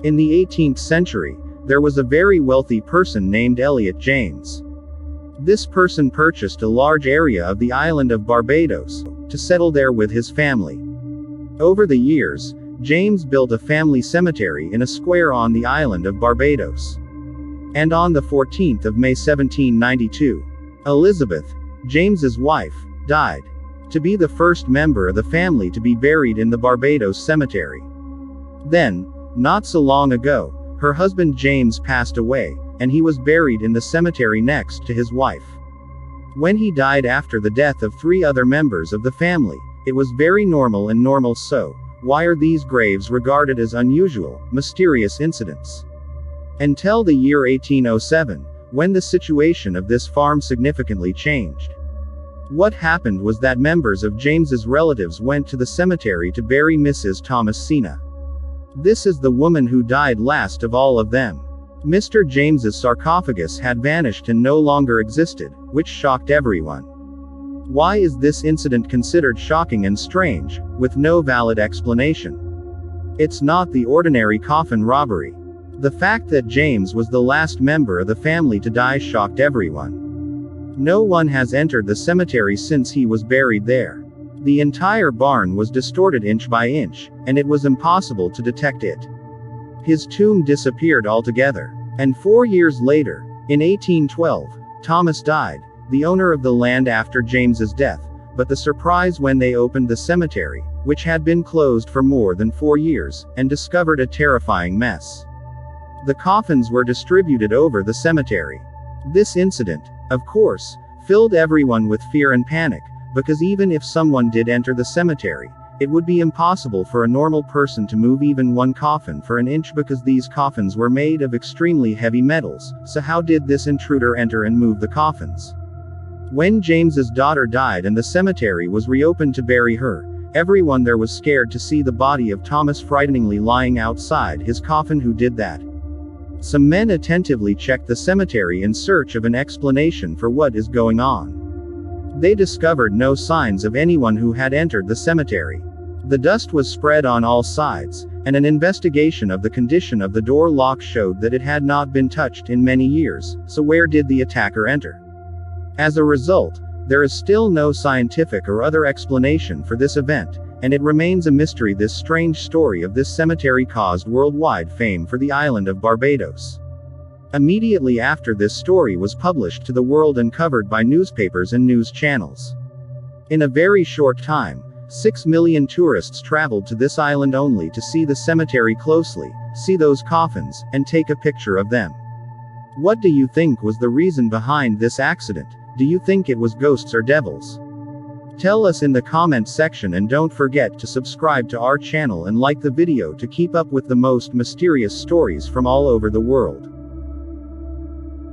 In the 18th century, there was a very wealthy person named Elliot James. This person purchased a large area of the island of Barbados to settle there with his family. Over the years, James built a family cemetery in a square on the island of Barbados. And on the 14th of May 1792, Elizabeth, James's wife, died. To be the first member of the family to be buried in the Barbados cemetery. Then, not so long ago, her husband James passed away, and he was buried in the cemetery next to his wife. When he died after the death of 3 other members of the family, it was very normal and normal. So, why are these graves regarded as unusual, mysterious incidents? Until the year 1807, when the situation of this farm significantly changed. What happened was that members of James's relatives went to the cemetery to bury Mrs. Thomasina. This is the woman who died last of all of them. Mr. James's sarcophagus had vanished and no longer existed, which shocked everyone. Why is this incident considered shocking and strange, with no valid explanation? It's not the ordinary coffin robbery. The fact that James was the last member of the family to die shocked everyone. No one has entered the cemetery since he was buried there. The entire barn was distorted inch by inch, and it was impossible to detect it. His tomb disappeared altogether. And 4 years later, in 1812, Thomas died, the owner of the land after James's death, but the surprise when they opened the cemetery, which had been closed for more than 4 years, and discovered a terrifying mess. The coffins were distributed over the cemetery. This incident, of course, filled everyone with fear and panic, because even if someone did enter the cemetery, it would be impossible for a normal person to move even one coffin for an inch because these coffins were made of extremely heavy metals, so how did this intruder enter and move the coffins? When James's daughter died and the cemetery was reopened to bury her, everyone there was scared to see the body of Thomas frighteningly lying outside his coffin. Who did that? Some men attentively checked the cemetery in search of an explanation for what is going on. They discovered no signs of anyone who had entered the cemetery. The dust was spread on all sides, and an investigation of the condition of the door lock showed that it had not been touched in many years, so where did the attacker enter? As a result, there is still no scientific or other explanation for this event, and it remains a mystery. This strange story of this cemetery caused worldwide fame for the island of Barbados. Immediately after this story was published to the world and covered by newspapers and news channels. In a very short time, 6 million tourists traveled to this island only to see the cemetery closely, see those coffins, and take a picture of them. What do you think was the reason behind this accident? Do you think it was ghosts or devils? Tell us in the comment section, and don't forget to subscribe to our channel and like the video to keep up with the most mysterious stories from all over the world.